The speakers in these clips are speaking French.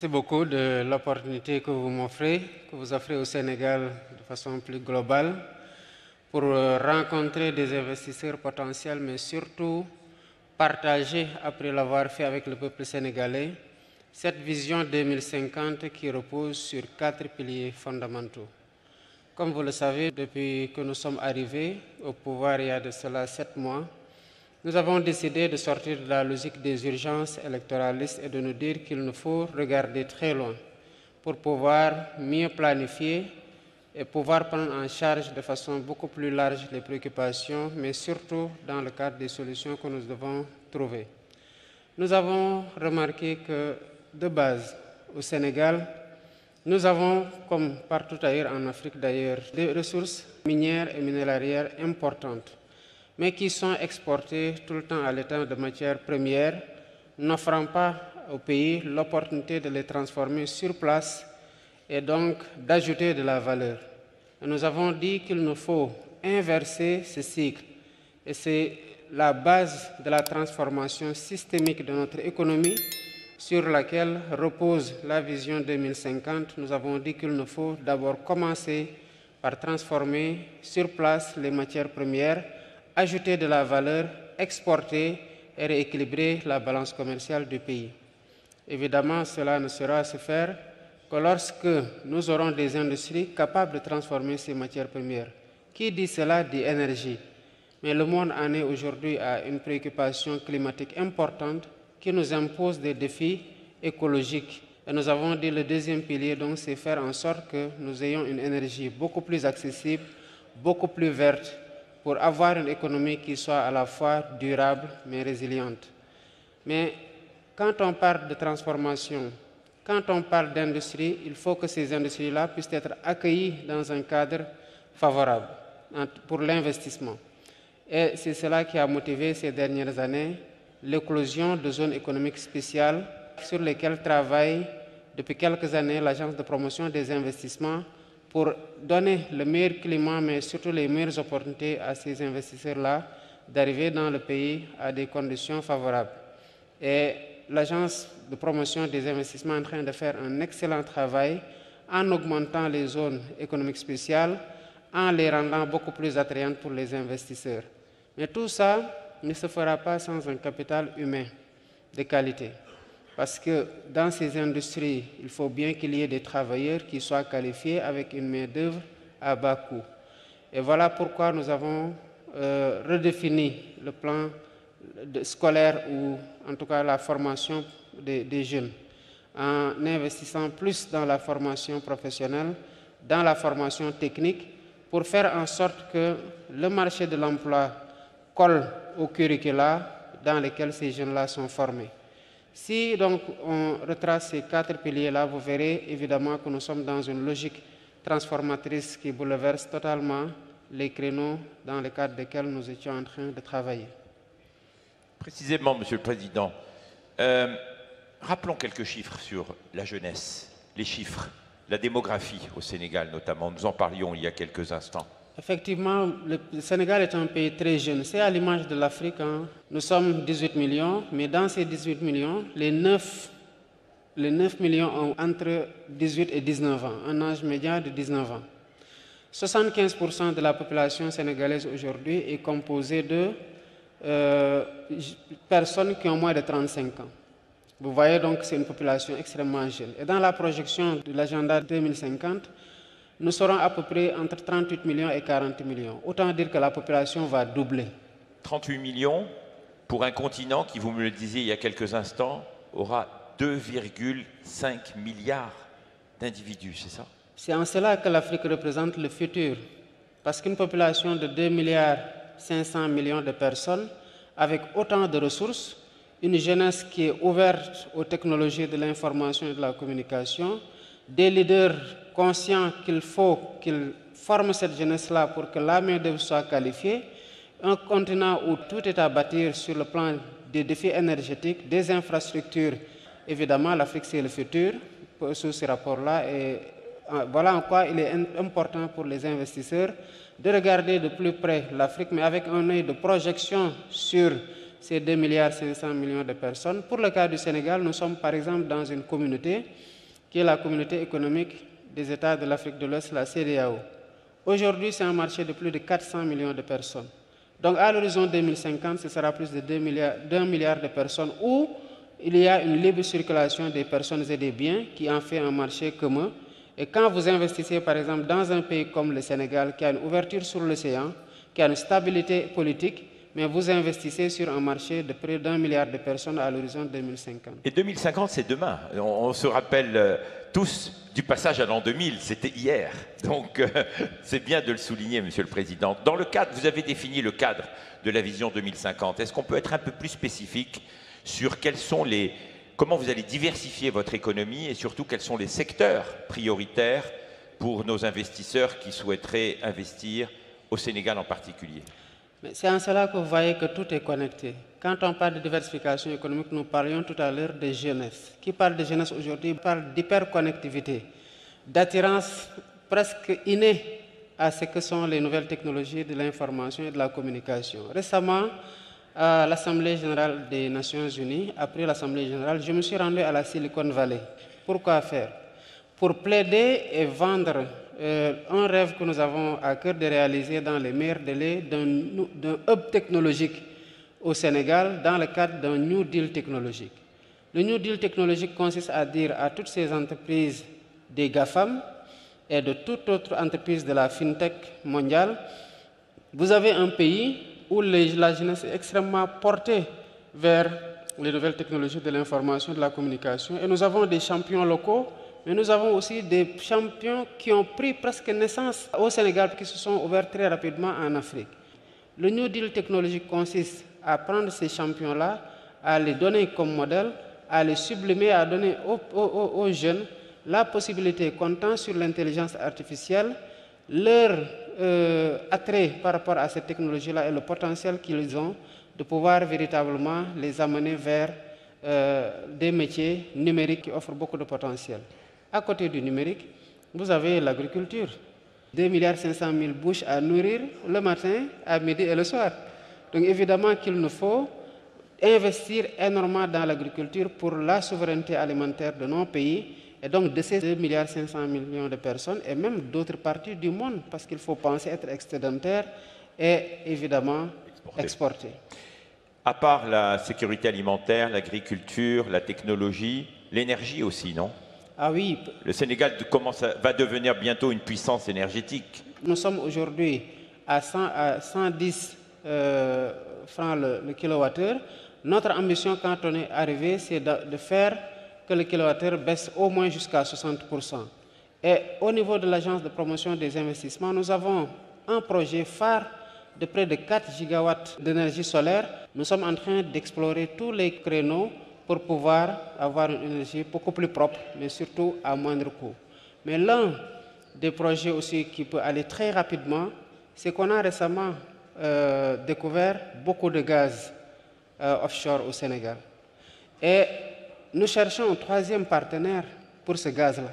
Merci beaucoup de l'opportunité que vous offrez au Sénégal de façon plus globale pour rencontrer des investisseurs potentiels, mais surtout partager, après l'avoir fait avec le peuple sénégalais, cette vision 2050 qui repose sur 4 piliers fondamentaux. Comme vous le savez, depuis que nous sommes arrivés au pouvoir il y a de cela 7 mois, nous avons décidé de sortir de la logique des urgences électoralistes et de nous dire qu'il nous faut regarder très loin pour pouvoir mieux planifier et pouvoir prendre en charge de façon beaucoup plus large les préoccupations, mais surtout dans le cadre des solutions que nous devons trouver. Nous avons remarqué que, de base, au Sénégal, nous avons, comme partout ailleurs en Afrique d'ailleurs, des ressources minières et minéralières importantes, mais qui sont exportées tout le temps à l'état de matières premières, n'offrant pas au pays l'opportunité de les transformer sur place et donc d'ajouter de la valeur. Et nous avons dit qu'il nous faut inverser ce cycle. Et c'est la base de la transformation systémique de notre économie sur laquelle repose la vision 2050. Nous avons dit qu'il nous faut d'abord commencer par transformer sur place les matières premières, ajouter de la valeur, exporter et rééquilibrer la balance commerciale du pays. Évidemment, cela ne sera à se faire que lorsque nous aurons des industries capables de transformer ces matières premières. Qui dit cela dit énergie. Mais le monde en est aujourd'hui à une préoccupation climatique importante qui nous impose des défis écologiques. Et nous avons dit le deuxième pilier, donc, c'est faire en sorte que nous ayons une énergie beaucoup plus accessible, beaucoup plus verte, pour avoir une économie qui soit à la fois durable mais résiliente. Mais quand on parle de transformation, quand on parle d'industrie, il faut que ces industries-là puissent être accueillies dans un cadre favorable pour l'investissement. Et c'est cela qui a motivé ces dernières années l'éclosion de zones économiques spéciales sur lesquelles travaille depuis quelques années l'Agence de promotion des investissements pour donner le meilleur climat, mais surtout les meilleures opportunités à ces investisseurs-là d'arriver dans le pays à des conditions favorables. Et l'Agence de promotion des investissements est en train de faire un excellent travail en augmentant les zones économiques spéciales, en les rendant beaucoup plus attrayantes pour les investisseurs. Mais tout ça ne se fera pas sans un capital humain de qualité. Parce que dans ces industries, il faut bien qu'il y ait des travailleurs qui soient qualifiés avec une main-d'œuvre à bas coût. Et voilà pourquoi nous avons redéfini le plan scolaire ou en tout cas la formation des jeunes, en investissant plus dans la formation professionnelle, dans la formation technique, pour faire en sorte que le marché de l'emploi colle au curricula dans lesquels ces jeunes-là sont formés. Si donc on retrace ces 4 piliers-là, vous verrez évidemment que nous sommes dans une logique transformatrice qui bouleverse totalement les créneaux dans le cadre desquels nous étions en train de travailler. Précisément, Monsieur le Président, rappelons quelques chiffres sur la jeunesse, les chiffres, la démographie au Sénégal notamment. Nous en parlions il y a quelques instants. Effectivement, le Sénégal est un pays très jeune. C'est à l'image de l'Afrique. Hein. Nous sommes 18 millions, mais dans ces 18 millions, les 9 millions ont entre 18 et 19 ans, un âge médian de 19 ans. 75% de la population sénégalaise aujourd'hui est composée de personnes qui ont moins de 35 ans. Vous voyez donc que c'est une population extrêmement jeune. Et dans la projection de l'agenda 2050, nous serons à peu près entre 38 millions et 40 millions. Autant dire que la population va doubler. 38 millions pour un continent qui, vous me le disiez il y a quelques instants, aura 2,5 milliards d'individus, c'est ça? C'est en cela que l'Afrique représente le futur. Parce qu'une population de 2 milliards 500 millions de personnes, avec autant de ressources, une jeunesse qui est ouverte aux technologies de l'information et de la communication, des leaders conscients qu'il faut qu'ils forment cette jeunesse-là pour que la main-d'œuvre soit qualifiée, un continent où tout est à bâtir sur le plan des défis énergétiques, des infrastructures. Évidemment, l'Afrique, c'est le futur sous ce rapport-là. Et voilà en quoi il est important pour les investisseurs de regarder de plus près l'Afrique, mais avec un œil de projection sur c'est 2,5 milliards de personnes. Pour le cas du Sénégal, nous sommes par exemple dans une communauté qui est la communauté économique des États de l'Afrique de l'Ouest, la CEDEAO. Aujourd'hui, c'est un marché de plus de 400 millions de personnes. Donc à l'horizon 2050, ce sera plus de 2 milliards de personnes où il y a une libre circulation des personnes et des biens qui en fait un marché commun. Et quand vous investissez par exemple dans un pays comme le Sénégal qui a une ouverture sur l'océan, qui a une stabilité politique, mais vous investissez sur un marché de près d'1 milliard de personnes à l'horizon 2050. Et 2050, c'est demain. On se rappelle tous du passage à l'an 2000, c'était hier. Donc, c'est bien de le souligner, Monsieur le Président. Dans le cadre, vous avez défini le cadre de la vision 2050. Est-ce qu'on peut être un peu plus spécifique sur comment vous allez diversifier votre économie et surtout quels sont les secteurs prioritaires pour nos investisseurs qui souhaiteraient investir au Sénégal en particulier? C'est en cela que vous voyez que tout est connecté. Quand on parle de diversification économique, nous parlions tout à l'heure de jeunesse. Qui parle de jeunesse aujourd'hui parle d'hyperconnectivité, d'attirance presque innée à ce que sont les nouvelles technologies de l'information et de la communication. Récemment, à l'Assemblée générale des Nations Unies, après l'Assemblée générale, je me suis rendu à la Silicon Valley. Pourquoi faire? Pour plaider et vendre un rêve que nous avons à cœur de réaliser dans les meilleurs délais d'un hub technologique au Sénégal dans le cadre d'un New Deal technologique. Le New Deal technologique consiste à dire à toutes ces entreprises des GAFAM et de toute autre entreprise de la FinTech mondiale, vous avez un pays où la jeunesse est extrêmement portée vers les nouvelles technologies de l'information et de la communication. Et nous avons des champions locaux, mais nous avons aussi des champions qui ont pris presque naissance au Sénégal, qui se sont ouverts très rapidement en Afrique. Le New Deal technologique consiste à prendre ces champions-là, à les donner comme modèle, à les sublimer, à donner aux jeunes la possibilité, comptant sur l'intelligence artificielle, leur attrait par rapport à cette technologie-là et le potentiel qu'ils ont de pouvoir véritablement les amener vers des métiers numériques qui offrent beaucoup de potentiel. À côté du numérique, vous avez l'agriculture. 2,5 milliards de bouches à nourrir le matin, à midi et le soir. Donc évidemment qu'il nous faut investir énormément dans l'agriculture pour la souveraineté alimentaire de nos pays et donc de ces 2,5 milliards de personnes et même d'autres parties du monde parce qu'il faut penser être excédentaire et évidemment exporter. À part la sécurité alimentaire, l'agriculture, la technologie, l'énergie aussi, non? Ah oui. Le Sénégal va devenir bientôt une puissance énergétique. Nous sommes aujourd'hui à 110 francs le kilowattheure. Notre ambition quand on est arrivé, c'est de faire que le kilowattheure baisse au moins jusqu'à 60%. Et au niveau de l'Agence de promotion des investissements, nous avons un projet phare de près de 4 gigawatts d'énergie solaire. Nous sommes en train d'explorer tous les créneaux pour pouvoir avoir une énergie beaucoup plus propre, mais surtout à moindre coût. Mais l'un des projets aussi qui peut aller très rapidement, c'est qu'on a récemment découvert beaucoup de gaz offshore au Sénégal. Et nous cherchons un troisième partenaire pour ce gaz-là.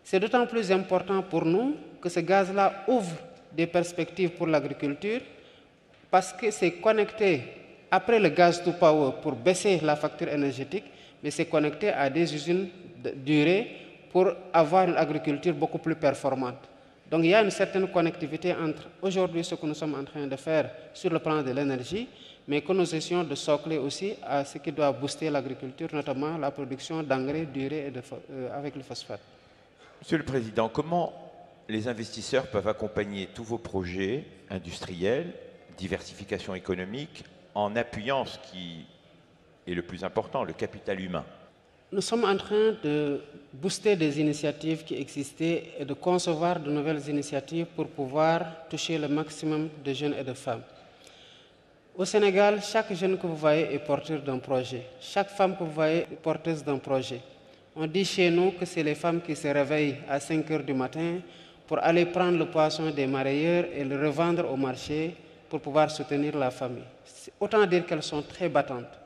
C'est d'autant plus important pour nous que ce gaz-là ouvre des perspectives pour l'agriculture parce que c'est connecté après le gaz to power pour baisser la facture énergétique, mais c'est connecté à des usines de durée pour avoir une agriculture beaucoup plus performante. Donc il y a une certaine connectivité entre aujourd'hui ce que nous sommes en train de faire sur le plan de l'énergie, mais que nous essayons de socler aussi à ce qui doit booster l'agriculture, notamment la production d'engrais durée avec le phosphate. Monsieur le Président, comment les investisseurs peuvent accompagner tous vos projets industriels, diversification économique, en appuyant ce qui est le plus important, le capital humain? Nous sommes en train de booster des initiatives qui existaient et de concevoir de nouvelles initiatives pour pouvoir toucher le maximum de jeunes et de femmes. Au Sénégal, chaque jeune que vous voyez est porteur d'un projet. Chaque femme que vous voyez est porteuse d'un projet. On dit chez nous que c'est les femmes qui se réveillent à 5 h du matin pour aller prendre le poisson des marailleurs et le revendre au marché pour pouvoir soutenir la famille. Autant dire qu'elles sont très battantes.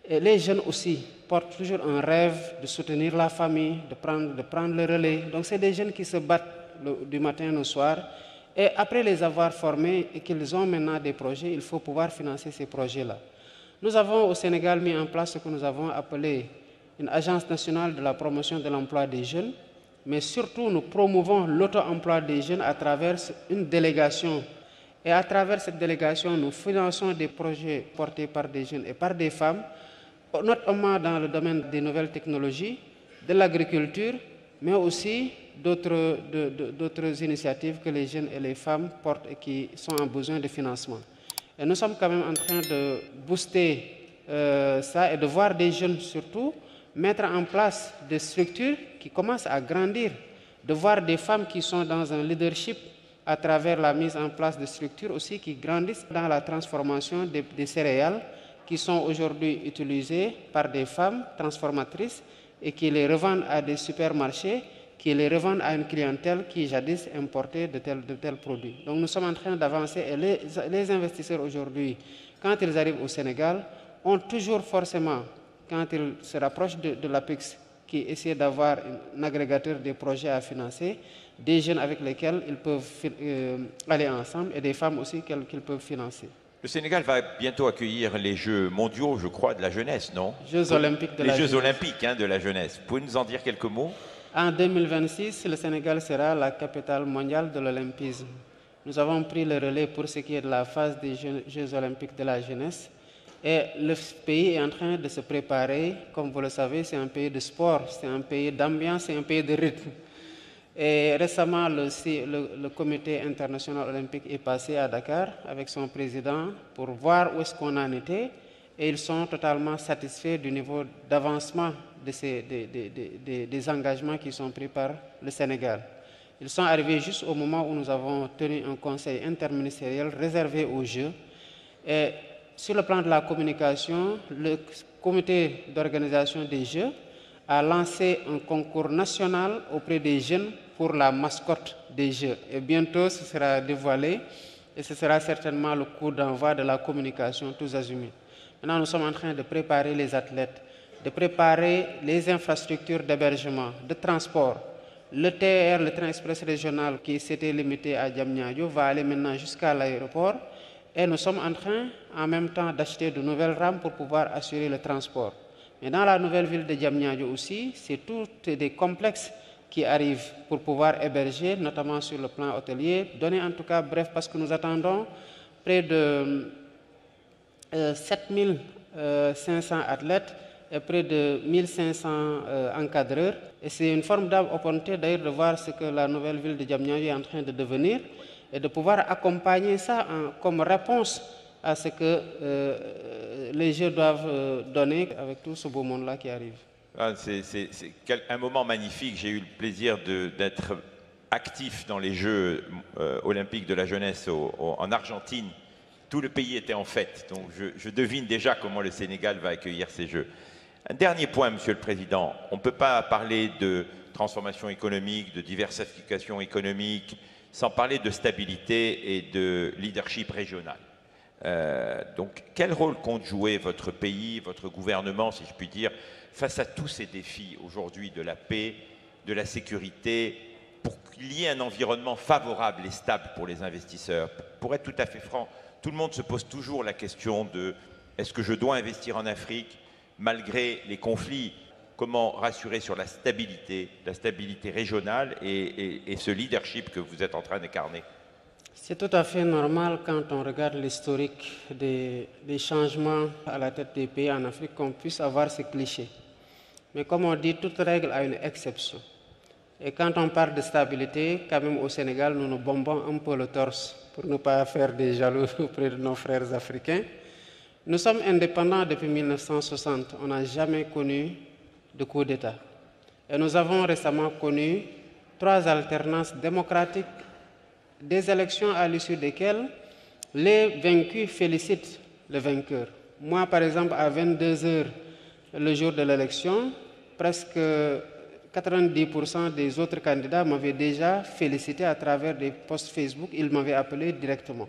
Et les jeunes aussi portent toujours un rêve de soutenir la famille, de prendre le relais. Donc c'est des jeunes qui se battent du matin au soir. Et après les avoir formés et qu'ils ont maintenant des projets, il faut pouvoir financer ces projets-là. Nous avons au Sénégal mis en place ce que nous avons appelé une agence nationale de la promotion de l'emploi des jeunes, mais surtout nous promouvons l'auto-emploi des jeunes à travers une délégation. Et à travers cette délégation, nous finançons des projets portés par des jeunes et par des femmes, notamment dans le domaine des nouvelles technologies, de l'agriculture, mais aussi d'autres initiatives que les jeunes et les femmes portent et qui sont en besoin de financement. Et nous sommes quand même en train de booster ça et de voir des jeunes surtout mettre en place des structures qui commencent à grandir, de voir des femmes qui sont dans un leadership à travers la mise en place de structures aussi qui grandissent dans la transformation des céréales qui sont aujourd'hui utilisées par des femmes transformatrices et qui les revendent à des supermarchés, qui les revendent à une clientèle qui jadis importait de tels produits. Donc nous sommes en train d'avancer et les investisseurs aujourd'hui, quand ils arrivent au Sénégal, ont toujours forcément, quand ils se rapprochent de l'APEX, qui essaie d'avoir un agrégateur des projets à financer, des jeunes avec lesquels ils peuvent aller ensemble et des femmes aussi qu'ils peuvent financer. Le Sénégal va bientôt accueillir les Jeux mondiaux, je crois, de la jeunesse, non? Jeux olympiques de la jeunesse. Les Jeux olympiques de la jeunesse. Vous pouvez nous en dire quelques mots? En 2026, le Sénégal sera la capitale mondiale de l'olympisme. Nous avons pris le relais pour ce qui est de la phase des Jeux olympiques de la jeunesse. Et le pays est en train de se préparer. Comme vous le savez, c'est un pays de sport, c'est un pays d'ambiance, c'est un pays de rythme. Et récemment, le comité international olympique est passé à Dakar avec son président pour voir où est-ce qu'on en était. Et ils sont totalement satisfaits du niveau d'avancement des engagements qui sont pris par le Sénégal. Ils sont arrivés juste au moment où nous avons tenu un conseil interministériel réservé aux Jeux. Et sur le plan de la communication, le comité d'organisation des Jeux a lancé un concours national auprès des jeunes pour la mascotte des Jeux. Et bientôt, ce sera dévoilé et ce sera certainement le coup d'envoi de la communication tous azimuts. Maintenant, nous sommes en train de préparer les athlètes, de préparer les infrastructures d'hébergement, de transport. Le TER, le train express régional qui s'était limité à Diamniadio, va aller maintenant jusqu'à l'aéroport. Et nous sommes en train, en même temps, d'acheter de nouvelles rames pour pouvoir assurer le transport. Mais dans la nouvelle ville de Diamniadio aussi, c'est tous des complexes qui arrivent pour pouvoir héberger, notamment sur le plan hôtelier. Donner en tout cas, bref, parce que nous attendons près de 7500 athlètes et près de 1500 encadreurs. Et c'est une formidable opportunité d'ailleurs de voir ce que la nouvelle ville de Diamniadio est en train de devenir et de pouvoir accompagner ça comme réponse à ce que les Jeux doivent donner avec tout ce beau monde-là qui arrive. C'est un moment magnifique. J'ai eu le plaisir d'être actif dans les Jeux olympiques de la jeunesse en Argentine. Tout le pays était en fête, donc je devine déjà comment le Sénégal va accueillir ces Jeux. Un dernier point, Monsieur le Président. On ne peut pas parler de transformation économique, de diversification économique, sans parler de stabilité et de leadership régional. Donc, quel rôle compte jouer votre pays, votre gouvernement, si je puis dire, face à tous ces défis aujourd'hui de la paix, de la sécurité, pour qu'il y ait un environnement favorable et stable pour les investisseurs? Pour être tout à fait franc, tout le monde se pose toujours la question de est-ce que je dois investir en Afrique malgré les conflits? Comment rassurer sur la stabilité régionale et ce leadership que vous êtes en train d'incarner? C'est tout à fait normal quand on regarde l'historique des changements à la tête des pays en Afrique qu'on puisse avoir ces clichés. Mais comme on dit, toute règle a une exception. Et quand on parle de stabilité, quand même au Sénégal, nous nous bombons un peu le torse pour ne pas faire des jaloux auprès de nos frères africains. Nous sommes indépendants depuis 1960. On n'a jamais connu de coup d'État. Et nous avons récemment connu 3 alternances démocratiques, des élections à l'issue desquelles les vaincus félicitent le vainqueur. Moi, par exemple, à 22 h le jour de l'élection, presque 90% des autres candidats m'avaient déjà félicité à travers des posts Facebook. Ils m'avaient appelé directement.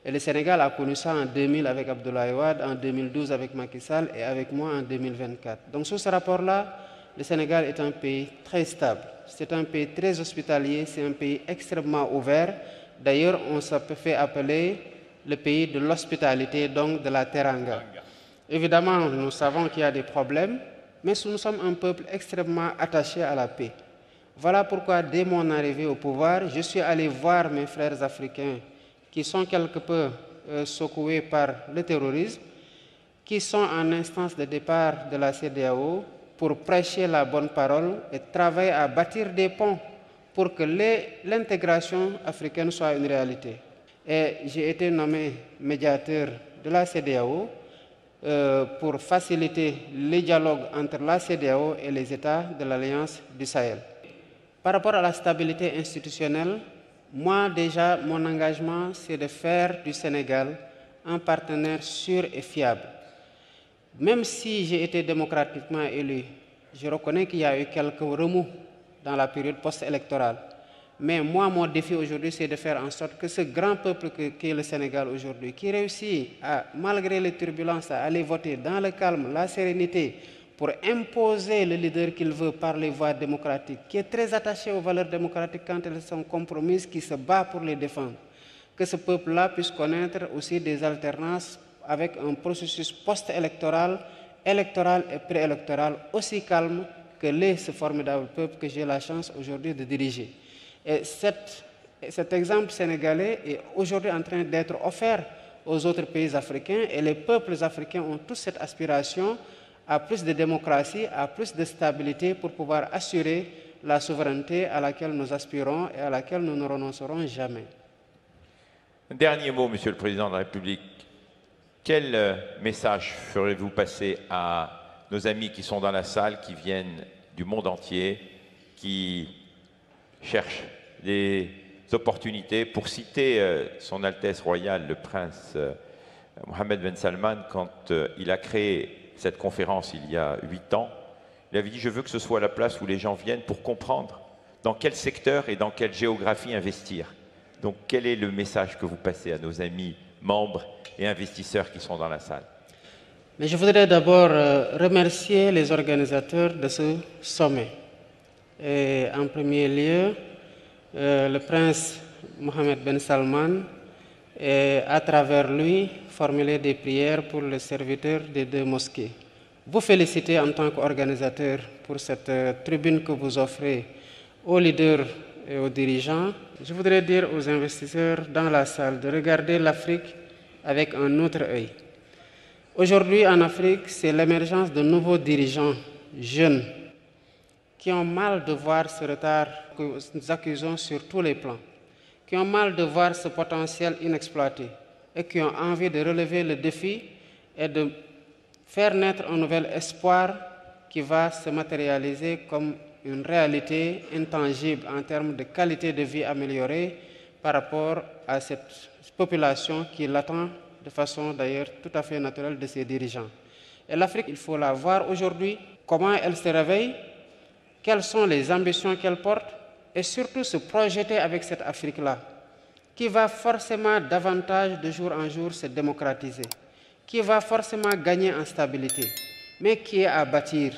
Et le Sénégal a connu ça en 2000 avec Abdoulaye Wade, en 2012 avec Macky Sall et avec moi en 2024. Donc, sous ce rapport-là, le Sénégal est un pays très stable. C'est un pays très hospitalier, c'est un pays extrêmement ouvert. D'ailleurs, on se fait appeler le pays de l'hospitalité, donc de la teranga. Évidemment, nous savons qu'il y a des problèmes, mais nous sommes un peuple extrêmement attaché à la paix. Voilà pourquoi, dès mon arrivée au pouvoir, je suis allé voir mes frères africains qui sont quelque peu secoués par le terrorisme, qui sont en instance de départ de la CEDEAO pour prêcher la bonne parole et travailler à bâtir des ponts pour que l'intégration africaine soit une réalité. Et j'ai été nommé médiateur de la CEDEAO pour faciliter les dialogues entre la CEDEAO et les États de l'Alliance du Sahel. Par rapport à la stabilité institutionnelle, moi déjà, mon engagement, c'est de faire du Sénégal un partenaire sûr et fiable. Même si j'ai été démocratiquement élu, je reconnais qu'il y a eu quelques remous dans la période post-électorale. Mais moi, mon défi aujourd'hui, c'est de faire en sorte que ce grand peuple qu'est le Sénégal aujourd'hui, qui réussit, malgré les turbulences, à aller voter dans le calme, la sérénité, pour imposer le leader qu'il veut par les voies démocratiques, qui est très attaché aux valeurs démocratiques quand elles sont compromises, qui se bat pour les défendre. Que ce peuple-là puisse connaître aussi des alternances avec un processus post-électoral, électoral et préélectoral aussi calme que l'est ce formidable peuple que j'ai la chance aujourd'hui de diriger. Et cet exemple sénégalais est aujourd'hui en train d'être offert aux autres pays africains et les peuples africains ont tous cette aspiration à plus de démocratie, à plus de stabilité pour pouvoir assurer la souveraineté à laquelle nous aspirons et à laquelle nous ne renoncerons jamais. Un dernier mot, Monsieur le Président de la République. Quel message ferez-vous passer à nos amis qui sont dans la salle, qui viennent du monde entier, qui cherchent des opportunités? Pour citer Son Altesse Royale, le prince Mohammed Ben Salman, quand il a créé cette conférence il y a 8 ans, il avait dit « Je veux que ce soit la place où les gens viennent pour comprendre dans quel secteur et dans quelle géographie investir ». Donc, quel est le message que vous passez à nos amis membres et investisseurs qui sont dans la salle? Mais je voudrais d'abord remercier les organisateurs de ce sommet. Et en premier lieu, le prince Mohammed Ben Salman, et à travers lui, formuler des prières pour les serviteurs des 2 mosquées. Vous féliciter en tant qu'organisateur pour cette tribune que vous offrez aux leaders et aux dirigeants. Je voudrais dire aux investisseurs dans la salle de regarder l'Afrique avec un autre œil. Aujourd'hui, en Afrique, c'est l'émergence de nouveaux dirigeants jeunes qui ont mal de voir ce retard que nous accusons sur tous les plans, qui ont mal de voir ce potentiel inexploité et qui ont envie de relever le défi et de faire naître un nouvel espoir qui va se matérialiser comme une réalité intangible en termes de qualité de vie améliorée par rapport à cette population qui l'attend de façon d'ailleurs tout à fait naturelle de ses dirigeants. Et l'Afrique, il faut la voir aujourd'hui, comment elle se réveille, quelles sont les ambitions qu'elle porte et surtout se projeter avec cette Afrique-là qui va forcément davantage de jour en jour se démocratiser, qui va forcément gagner en stabilité, mais qui est à bâtir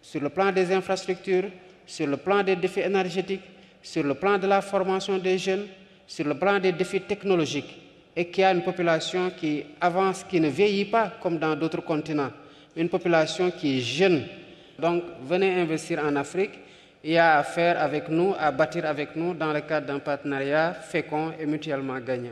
sur le plan des infrastructures, sur le plan des défis énergétiques, sur le plan de la formation des jeunes, sur le plan des défis technologiques, et qui a une population qui avance, qui ne vieillit pas comme dans d'autres continents, une population qui est jeune. Donc, venez investir en Afrique, il y a à faire avec nous, à bâtir avec nous dans le cadre d'un partenariat fécond et mutuellement gagnant.